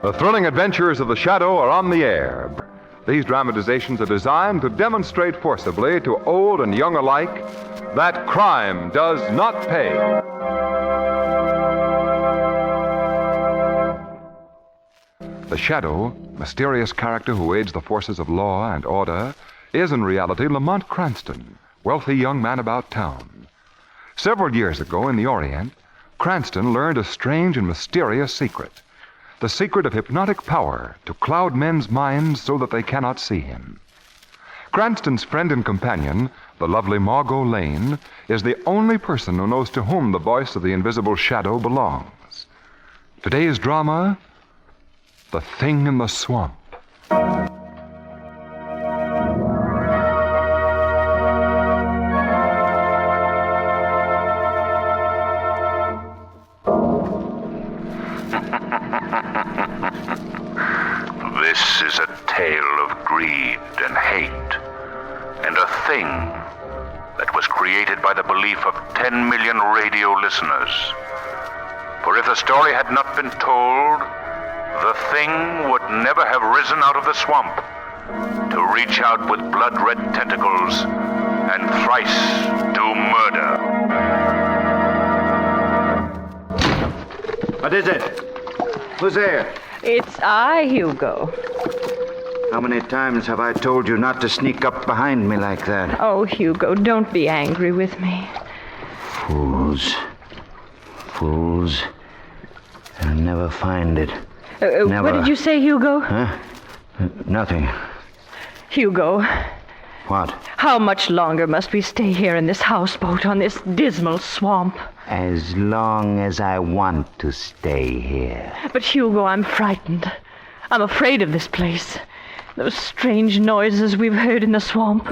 The thrilling adventures of the Shadow are on the air. These dramatizations are designed to demonstrate forcibly to old and young alike that crime does not pay. The Shadow, mysterious character who aids the forces of law and order, is in reality Lamont Cranston, wealthy young man about town. Several years ago in the Orient, Cranston learned a strange and mysterious secret. The secret of hypnotic power to cloud men's minds so that they cannot see him. Cranston's friend and companion, the lovely Margot Lane, is the only person who knows to whom the voice of the invisible Shadow belongs. Today's drama, The Thing in the Swamp. This is a tale of greed and hate, and a thing that was created by the belief of 10 million radio listeners. For if the story had not been told, the thing would never have risen out of the swamp to reach out with blood-red tentacles and thrice do murder. What is it? Who's there? It's I, Hugo. How many times have I told you not to sneak up behind me like that? Oh, Hugo, don't be angry with me. Fools. Fools. I'll never find it. Never. What did you say, Hugo? Huh? Nothing. Hugo. What? How much longer must we stay here in this houseboat on this dismal swamp? As long as I want to stay here. But, Hugo, I'm frightened. I'm afraid of this place. Those strange noises we've heard in the swamp.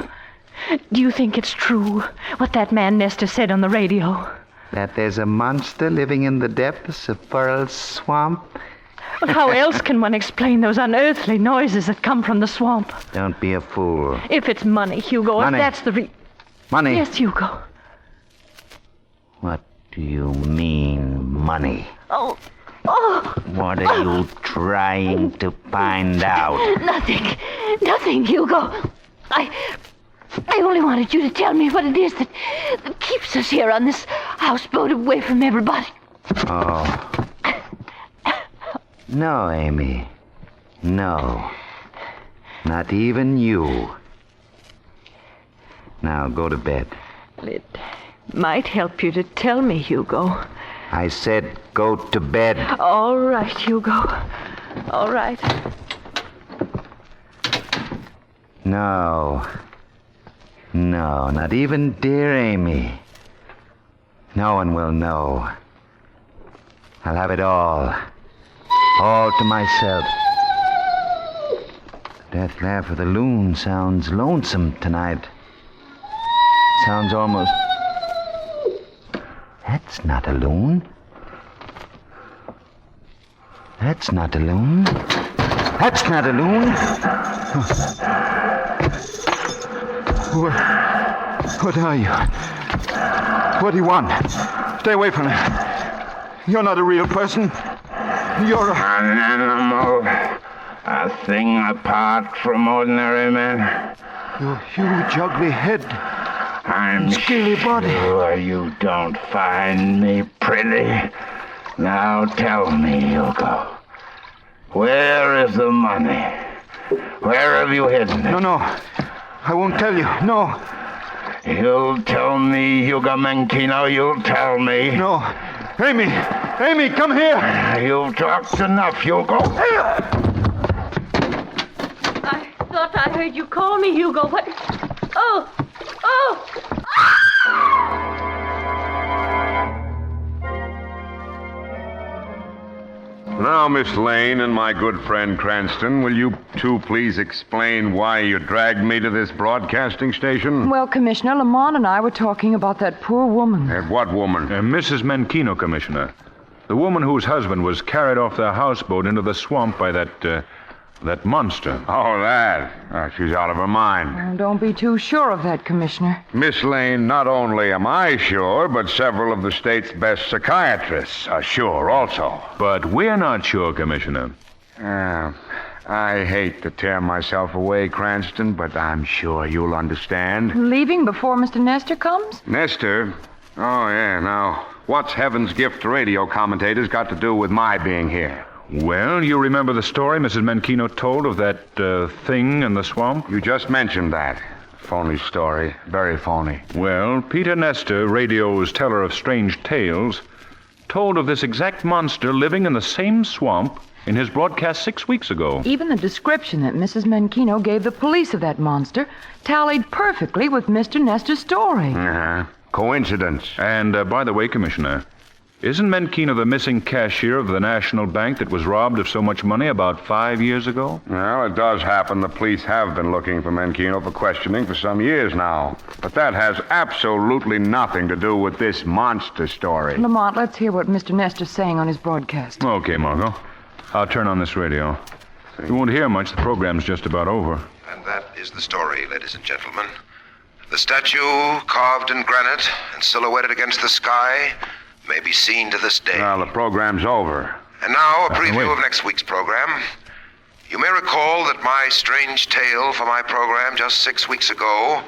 Do you think it's true, what that man Nestor said on the radio? That there's a monster living in the depths of Pearl's swamp? But how else can one explain those unearthly noises that come from the swamp? Don't be a fool. If it's money, Hugo, Money. if that's the Money? Yes, Hugo. What do you mean, money? Oh. What are you trying to find out? Nothing, Hugo. I only wanted you to tell me what it is that keeps us here on this houseboat away from everybody. Oh. No, Amy. No. Not even you. Now, go to bed. It might help you to tell me, Hugo. I said go to bed. All right, Hugo. All right. No. No, not even dear Amy. No one will know. I'll have it all. All to myself. The death laugh of the loon sounds lonesome tonight. Sounds almost... That's not a loon. That's not a loon. That's not a loon. What are you? What do you want? Stay away from me. You're not a real person. You're An animal. A thing apart from ordinary men. Your huge, ugly head. I'm Scaly body. sure you don't find me pretty. Now tell me, Hugo. Where is the money? Where have you hidden it? No. I won't tell you. No. You'll tell me, Hugo Menchino, you'll tell me. No. Amy, come here. You've talked enough, Hugo. I thought I heard you call me, Hugo. What? Oh! Now, Miss Lane and my good friend Cranston, will you two please explain why you dragged me to this broadcasting station? Well, Commissioner, Lamont and I were talking about that poor woman. And what woman? Mrs. Menchino, Commissioner. The woman whose husband was carried off their houseboat into the swamp by that monster. Oh, that. She's out of her mind. Well, don't be too sure of that, Commissioner. Miss Lane, not only am I sure, but several of the state's best psychiatrists are sure also. But we're not sure, Commissioner. I hate to tear myself away, Cranston, but I'm sure you'll understand. Leaving before Mr. Nestor comes? Nestor? Oh, yeah, now, what's heaven's gift to radio commentators got to do with my being here? Well, you remember the story Mrs. Menchino told of that thing in the swamp? You just mentioned that. Phony story. Very phony. Well, Peter Nestor, radio's teller of strange tales, told of this exact monster living in the same swamp in his broadcast 6 weeks ago. Even the description that Mrs. Menchino gave the police of that monster tallied perfectly with Mr. Nestor's story. Uh-huh. Coincidence. And by the way, Commissioner, isn't Menchino the missing cashier of the National Bank that was robbed of so much money about 5 years ago? Well, it does happen the police have been looking for Menchino for questioning for some years now. But that has absolutely nothing to do with this monster story. Lamont, let's hear what Mr. Nestor's saying on his broadcast. Okay, Margot. I'll turn on this radio. You won't hear much. The program's just about over. And that is the story, ladies and gentlemen. The statue, carved in granite and silhouetted against the sky, may be seen to this day. Well, the program's over. And now, a preview wait. of next week's program. You may recall that my strange tale for my program just 6 weeks ago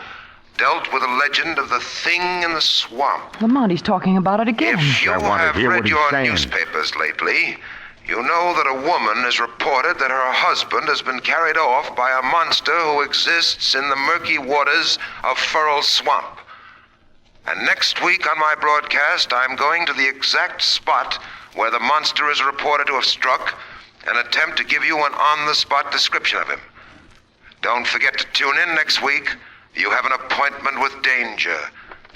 dealt with the legend of the thing in the swamp. Lamont, he's talking about it again. If you I want to have hear read what he's your saying. newspapers lately, you know that a woman has reported that her husband has been carried off by a monster who exists in the murky waters of Furl Swamp. And next week on my broadcast, I'm going to the exact spot where the monster is reported to have struck and attempt to give you an on-the-spot description of him. Don't forget to tune in next week. You have an appointment with danger,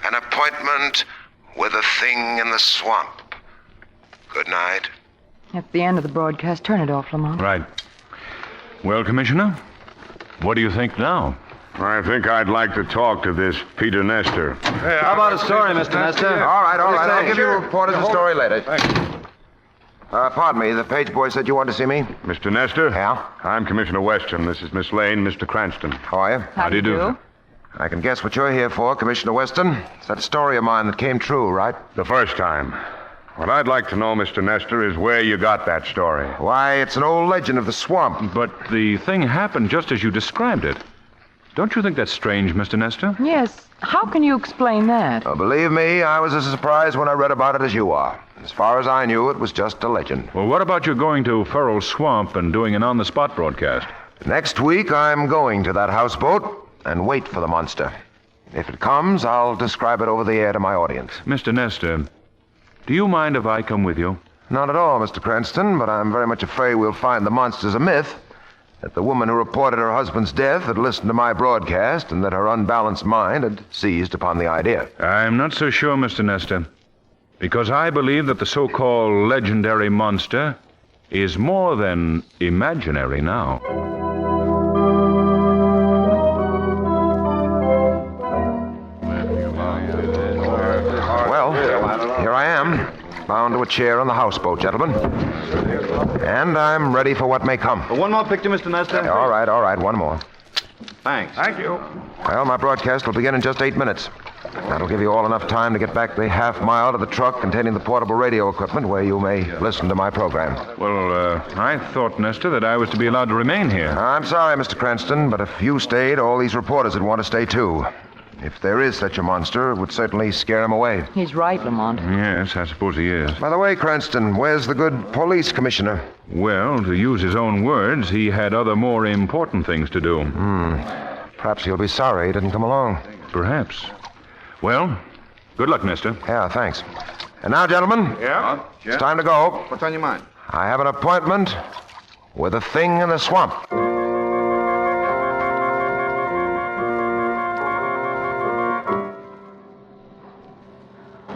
an appointment with a thing in the swamp. Good night. At the end of the broadcast, turn it off, Lamont. Right. Well, Commissioner, what do you think now? I think I'd like to talk to this Peter Nestor. How about a story, Mr. Nestor? All right. What do you I'll say? give you reporters a story later. Pardon me, the page boy said you wanted to see me? Mr. Nestor? Yeah? I'm Commissioner Weston. This is Miss Lane, Mr. Cranston. How are you? How do you do? I can guess what you're here for, Commissioner Weston. It's that story of mine that came true, right? The first time. What I'd like to know, Mr. Nestor, is where you got that story. Why, it's an old legend of the swamp. But the thing happened just as you described it. Don't you think that's strange, Mr. Nestor? Yes. How can you explain that? Oh, believe me, I was as surprised when I read about it as you are. As far as I knew, it was just a legend. Well, what about you going to Furl Swamp and doing an on-the-spot broadcast? Next week, I'm going to that houseboat and wait for the monster. If it comes, I'll describe it over the air to my audience. Mr. Nestor, do you mind if I come with you? Not at all, Mr. Cranston, but I'm very much afraid we'll find the monster's a myth. That the woman who reported her husband's death had listened to my broadcast and that her unbalanced mind had seized upon the idea. I'm not so sure, Mr. Nestor, because I believe that the so-called legendary monster is more than imaginary now. Well, here I am, bound to a chair on the houseboat, gentlemen. And I'm ready for what may come. One more picture, Mr. Nestor. All right, one more. Thanks. Thank you. Well, my broadcast will begin in just 8 minutes. That'll give you all enough time to get back the half-mile to the truck containing the portable radio equipment where you may listen to my program. Well, I thought, Nestor, that I was to be allowed to remain here. I'm sorry, Mr. Cranston, but if you stayed, all these reporters would want to stay too. If there is such a monster, it would certainly scare him away. He's right, Lamont. Yes, I suppose he is. By the way, Cranston, where's the good police commissioner? Well, to use his own words, he had other more important things to do. Perhaps he'll be sorry he didn't come along. Perhaps. Well, good luck, Nestor. Yeah, thanks. And now, gentlemen, Yeah? it's time to go. What's on your mind? I have an appointment with a thing in the swamp.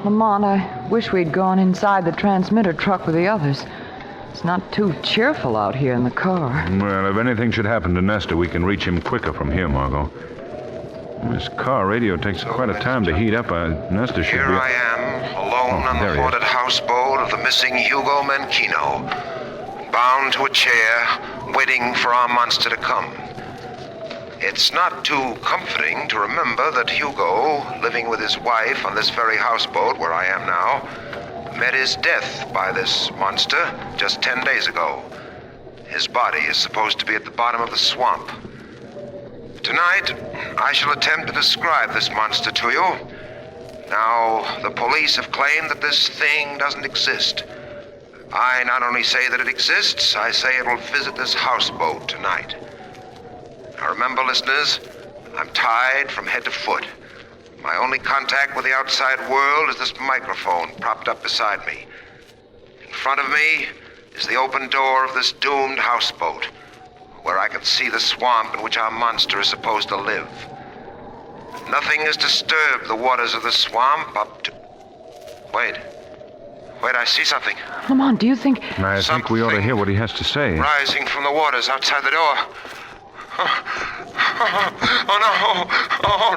Lamont, I wish we'd gone inside the transmitter truck with the others. It's not too cheerful out here in the car. Well, if anything should happen to Nestor, we can reach him quicker from here, Margot. This car radio takes quite a time to heat up. Nestor should Here be... I am, alone on there the he is. haunted houseboat of the missing Hugo Menchino, bound to a chair, waiting for our monster to come. It's not too comforting to remember that Hugo, living with his wife on this very houseboat where I am now, met his death by this monster just 10 days ago. His body is supposed to be at the bottom of the swamp. Tonight, I shall attempt to describe this monster to you. Now, the police have claimed that this thing doesn't exist. I not only say that it exists, I say it will visit this houseboat tonight. Now remember, listeners, I'm tied from head to foot. My only contact with the outside world is this microphone propped up beside me. In front of me is the open door of this doomed houseboat, where I can see the swamp in which our monster is supposed to live. Nothing has disturbed the waters of the swamp up to... Wait, I see something. Lamont, do you think... I think we ought to hear what he has to say. Rising from the waters outside the door. Oh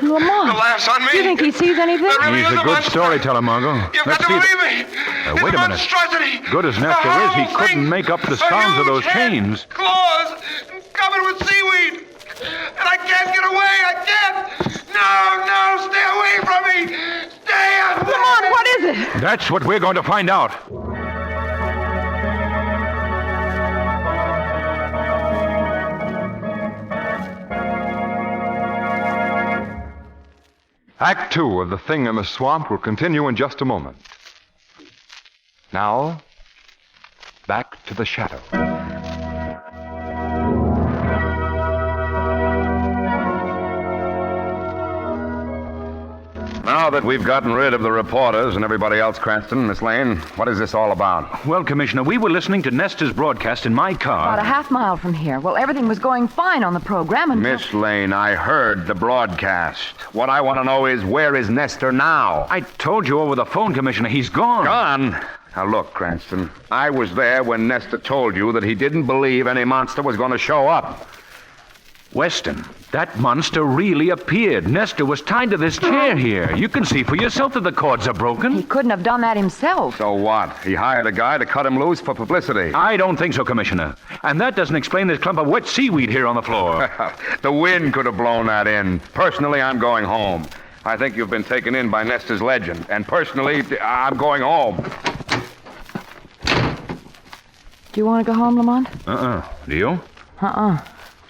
no! Lamont, The laugh's on me! do you think he sees anything? There really He's is a good monster. storyteller, Margot. You've Let's got to see believe me! It's wait a minute. monstrosity! Good as The Nestor is, he whole couldn't thing. make up the A sounds of huge those head, chains. Claws, covered with seaweed! And I can't get away! I can't! No! Stay away from me! Stay away! Lamont, what is it? That's what we're going to find out. Act 2 of The Thing in the Swamp will continue in just a moment. Now, back to the shadow. Now that we've gotten rid of the reporters and everybody else, Cranston, Miss Lane, what is this all about? Well, Commissioner, we were listening to Nestor's broadcast in my car. About a half mile from here. Well, everything was going fine on the program until... Miss Lane, I heard the broadcast. What I want to know is, where is Nestor now? I told you over the phone, Commissioner. He's gone. Gone? Now look, Cranston, I was there when Nestor told you that he didn't believe any monster was going to show up. Weston, that monster really appeared. Nestor was tied to this chair here. You can see for yourself that the cords are He broken. couldn't have done that himself. So what? He hired a guy to cut him loose for publicity. I don't think so, Commissioner. And that doesn't explain this clump of wet seaweed here on the floor. The wind could have blown that in. Personally, I'm going home. I think you've been taken in by Nestor's legend. And personally, I'm going home. Do you want to go home, Lamont? Do you? Uh-uh.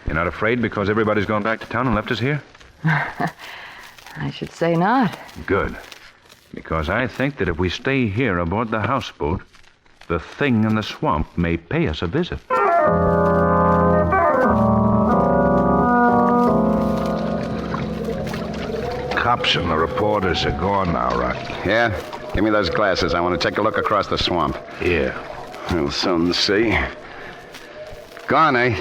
You're not afraid because everybody's gone back to town and left us here? I should say not. Good. Because I think that if we stay here aboard the houseboat, the thing in the swamp may pay us a visit. Cops and the reporters are gone now, Rocky. Yeah? Give me those glasses. I want to take a look across the swamp. Yeah. We'll soon see. Gone, eh?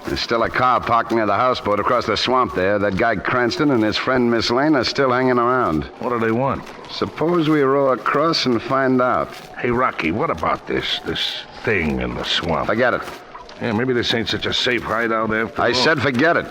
There's still a car parked near the houseboat across the swamp there. That guy Cranston and his friend Miss Lane are still hanging around. What do they want? Suppose we row across and find out. Hey, Rocky, what about this thing in the swamp? Forget it. Yeah, maybe this ain't such a safe hideout after all. I said forget it.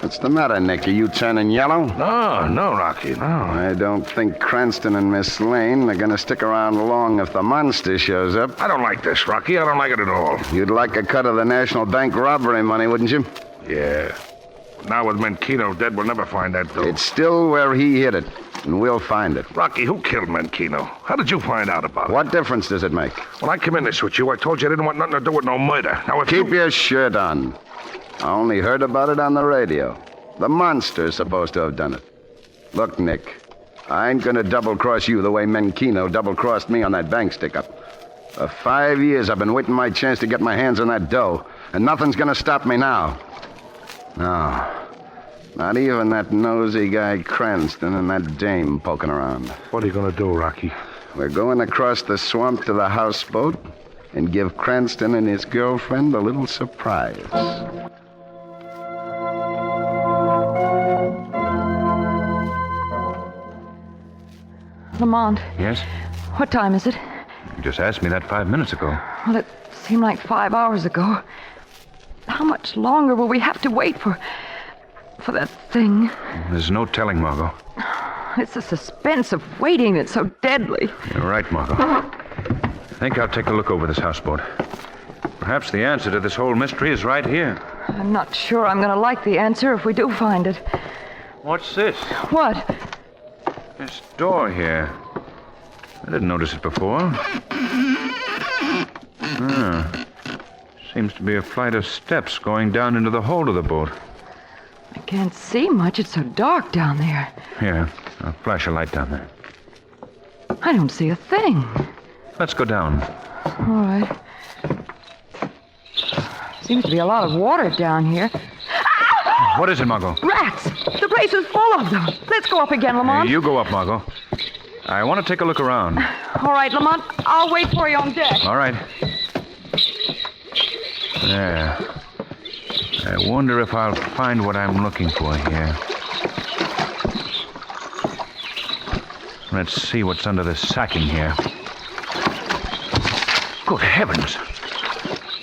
What's the matter, Nick? Are you turning yellow? No, Rocky, no. I don't think Cranston and Miss Lane are gonna stick around long if the monster shows up. I don't like this, Rocky. I don't like it at all. You'd like a cut of the National Bank robbery money, wouldn't you? Yeah. Now with Menchino dead, we'll never find that dough. It's still where he hid it, and we'll find it. Rocky, who killed Menchino? How did you find out about it? What difference does it make? When I come in this with you, I told you I didn't want nothing to do with no murder. Now, if Keep you... your shirt on. I only heard about it on the radio. The monster's supposed to have done it. Look, Nick, I ain't gonna double-cross you the way Menchino double-crossed me on that bank stick-up. For 5 years I've been waiting my chance to get my hands on that dough, and nothing's gonna stop me now. No, not even that nosy guy Cranston and that dame poking around. What are you gonna do, Rocky? We're going across the swamp to the houseboat and give Cranston and his girlfriend a little surprise. Lamont, Yes? what time is it? You just asked me that 5 minutes ago. Well, it seemed like 5 hours ago. How much longer will we have to wait for that thing? There's no telling, Margot. It's the suspense of waiting that's so deadly. You're right, Margot. I think I'll take a look over this houseboat. Perhaps the answer to this whole mystery is right here. I'm not sure I'm going to like the answer if we do find it. What's this? What? This door here. I didn't notice it before. Seems to be a flight of steps going down into the hold of the boat. I can't see much. It's so dark down there. Here, I'll flash a light down there. I don't see a thing. Let's go down. All right. Seems to be a lot of water down here. What is it, Margot? Rats! The place is full of them. Let's go up again, Lamont. You go up, Margot. I want to take a look around. All right, Lamont. I'll wait for you on deck. All right. There. I wonder if I'll find what I'm looking for here. Let's see what's under this sacking here. Good heavens!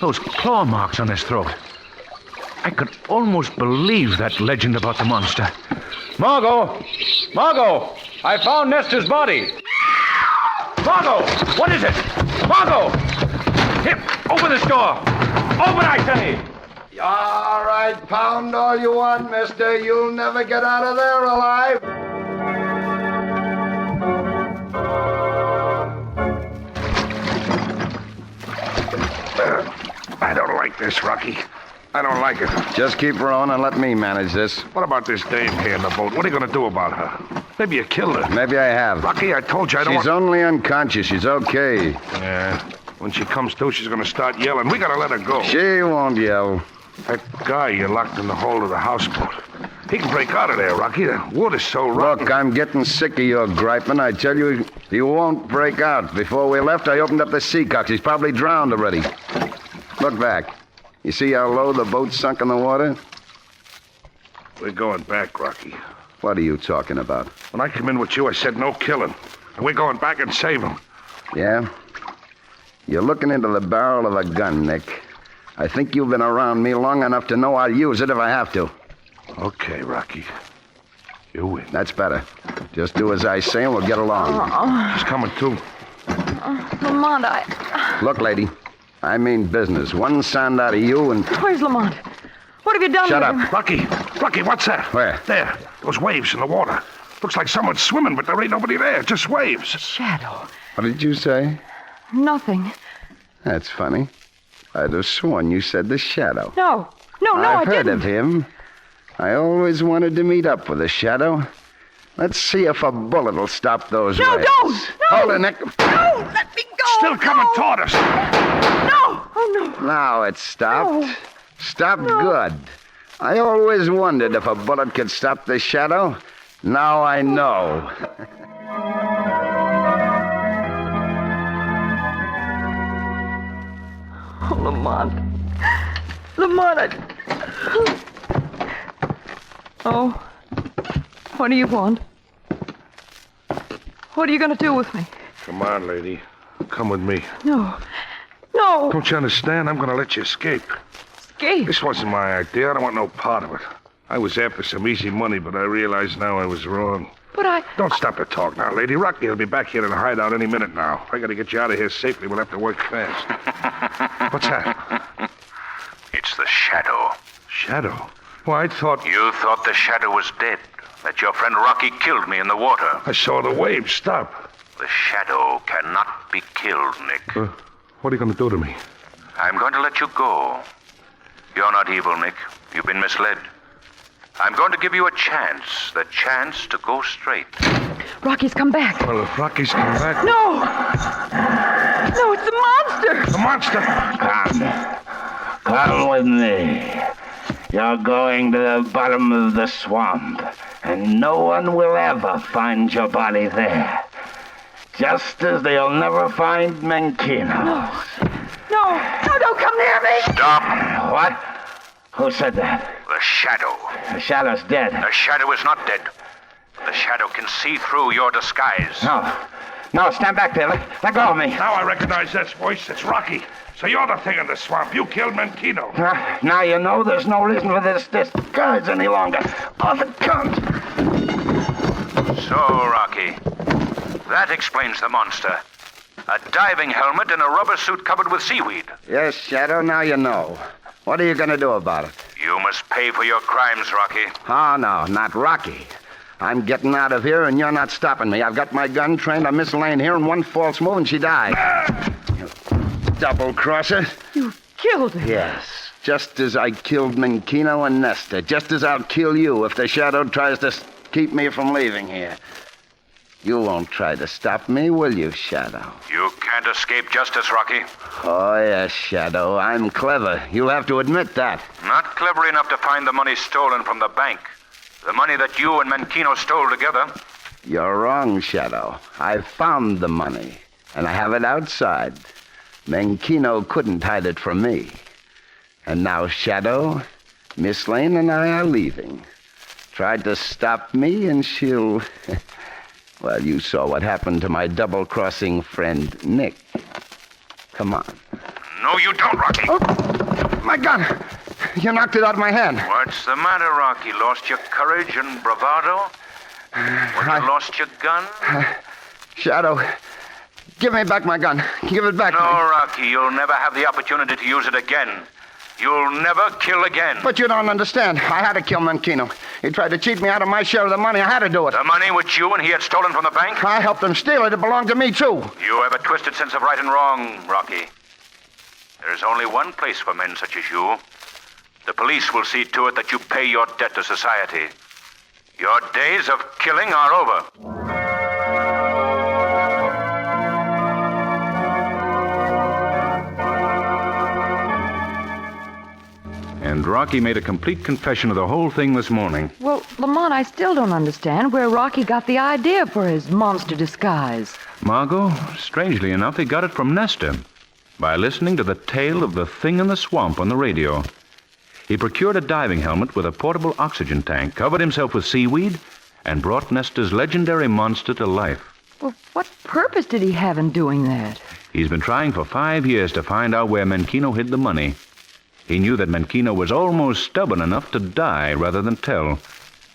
Those claw marks on his throat. I could almost believe that legend about the monster. Margot! Margot! I found Nestor's body! Margot! What is it? Margot! Here, open this door! Open, I say! All right, pound all you want, mister. You'll never get out of there alive. I don't like this, Rocky. I don't like it. Just keep rowing and let me manage this. What about this dame here in the boat? What are you going to do about her? Maybe you killed her. Maybe I have. Rocky, I told you I don't She's only unconscious. She's okay. Yeah. When she comes to, she's going to start yelling. We got to let her go. She won't yell. That guy you locked in the hold of the houseboat. He can break out of there, Rocky. The wood is so rotten. Look, I'm getting sick of your griping. I tell you, he won't break out. Before we left, I opened up the seacocks. He's probably drowned already. Look back. You see how low the boat's sunk in the water? We're going back, Rocky. What are you talking about? When I came in with you, I said no killing. And we're going back and save him. Yeah? You're looking into the barrel of a gun, Nick. I think you've been around me long enough to know I'll use it if I have to. Okay, Rocky. You win. That's better. Just do as I say and we'll get along. She's coming too. Lamont, Look, lady. I mean business. One sound out of you and... Where's Lamont? What have you done Shut with up. him? Rocky, what's that? Where? There. Those waves in the water. Looks like someone's swimming, but there ain't nobody there. Just waves. Shadow. What did you say? Nothing. That's funny. I'd have sworn you said the Shadow. No, I've I heard didn't. of him. I always wanted to meet up with the Shadow. Let's see if a bullet will stop those No, waves. don't! No! Hold it, Nick. No, let me go! Still coming toward us. No! Oh, no. Now it's stopped. No. Stopped good. I always wondered if a bullet could stop the Shadow. Now I know. Oh, Lamont. Lamont, Oh. What do you want? What are you going to do with me? Come on, lady. Come with me. No. No. Don't you understand? I'm going to let you escape. Escape. This wasn't my idea. I don't want no part of it. I was after some easy money, but I realize now I was wrong. But I... Don't stop to talk now, lady. Rocky will be back here in the hideout any minute now. I got to get you out of here safely. We'll have to work fast. What's that? It's the Shadow. Shadow? Well, I thought... You thought the Shadow was dead, that your friend Rocky killed me in the water. I saw the waves stop. The Shadow cannot be killed, Nick. What are you going to do to me? I'm going to let you go. You're not evil, Nick. You've been misled. I'm going to give you a chance, the chance to go straight. Rocky's come back. Well, if Rocky's come back... No! No, it's the monster! The monster! Come with me. You're going to the bottom of the swamp, and no one will ever find your body there. Just as they'll never find Menkino. No, don't come near me! Stop! What? Who said that? The Shadow. The Shadow's dead. The Shadow is not dead. The Shadow can see through your disguise. No, stand back there. Let go of me. Now I recognize that voice. It's Rocky. So you're the thing in the swamp. You killed Menkino. Now you know there's no reason for this disguise any longer. Off it comes. So, Rocky, that explains the monster. A diving helmet and a rubber suit covered with seaweed. Yes, Shadow, now you know. What are you going to do about it? You must pay for your crimes, Rocky. Oh, no, not Rocky. I'm getting out of here, and you're not stopping me. I've got my gun trained on Miss Lane here, and one false move, and she died. You double-crosser. You killed him. Yes, just as I killed Menkino and Nestor. Just as I'll kill you if the Shadow tries to keep me from leaving here. You won't try to stop me, will you, Shadow? You can't escape justice, Rocky. Oh, yes, Shadow. I'm clever. You'll have to admit that. Not clever enough to find the money stolen from the bank. The money that you and Menkino stole together. You're wrong, Shadow. I found the money, and I have it outside. Menkino couldn't hide it from me. And now, Shadow, Miss Lane and I are leaving. Tried to stop me, and she'll... Well, you saw what happened to my double-crossing friend, Nick. Come on. No, you don't, Rocky. Oh, my gun! You knocked it out of my hand. What's the matter, Rocky? Lost your courage and bravado? You lost your gun? Shadow, give me back my gun. Give it back. No, Rocky, you'll never have the opportunity to use it again. You'll never kill again. But you don't understand. I had to kill Menkino. He tried to cheat me out of my share of the money. I had to do it. The money which you and he had stolen from the bank? I helped him steal it. It belonged to me, too. You have a twisted sense of right and wrong, Rocky. There's only one place for men such as you. The police will see to it that you pay your debt to society. Your days of killing are over. And Rocky made a complete confession of the whole thing this morning. Well, Lamont, I still don't understand where Rocky got the idea for his monster disguise. Margot, strangely enough, he got it from Nestor by listening to the tale of the thing in the swamp on the radio. He procured a diving helmet with a portable oxygen tank, covered himself with seaweed, and brought Nestor's legendary monster to life. Well, what purpose did he have in doing that? He's been trying for 5 years to find out where Menkino hid the money. He knew that Menkino was almost stubborn enough to die rather than tell,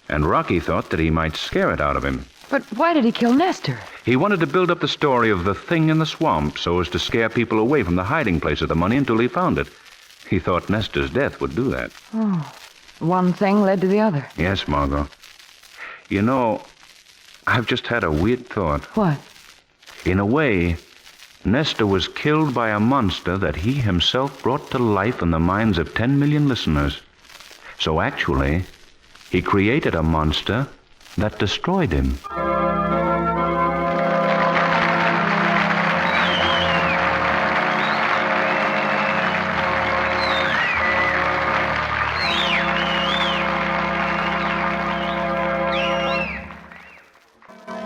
and Rocky thought that he might scare it out of him. But why did he kill Nestor? He wanted to build up the story of the thing in the swamp so as to scare people away from the hiding place of the money until he found it. He thought Nestor's death would do that. Oh, one thing led to the other. Yes, Margot. You know, I've just had a weird thought. What? In a way, Nestor was killed by a monster that he himself brought to life in the minds of 10 million listeners. So actually, he created a monster that destroyed him.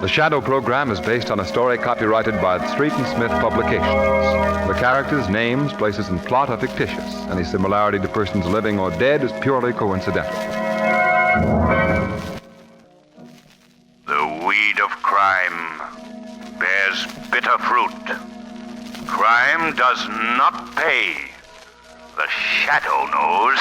The Shadow program is based on a story copyrighted by Street and Smith Publications. The characters, names, places, and plot are fictitious. Any similarity to persons living or dead is purely coincidental. The weed of crime bears bitter fruit. Crime does not pay. The Shadow knows.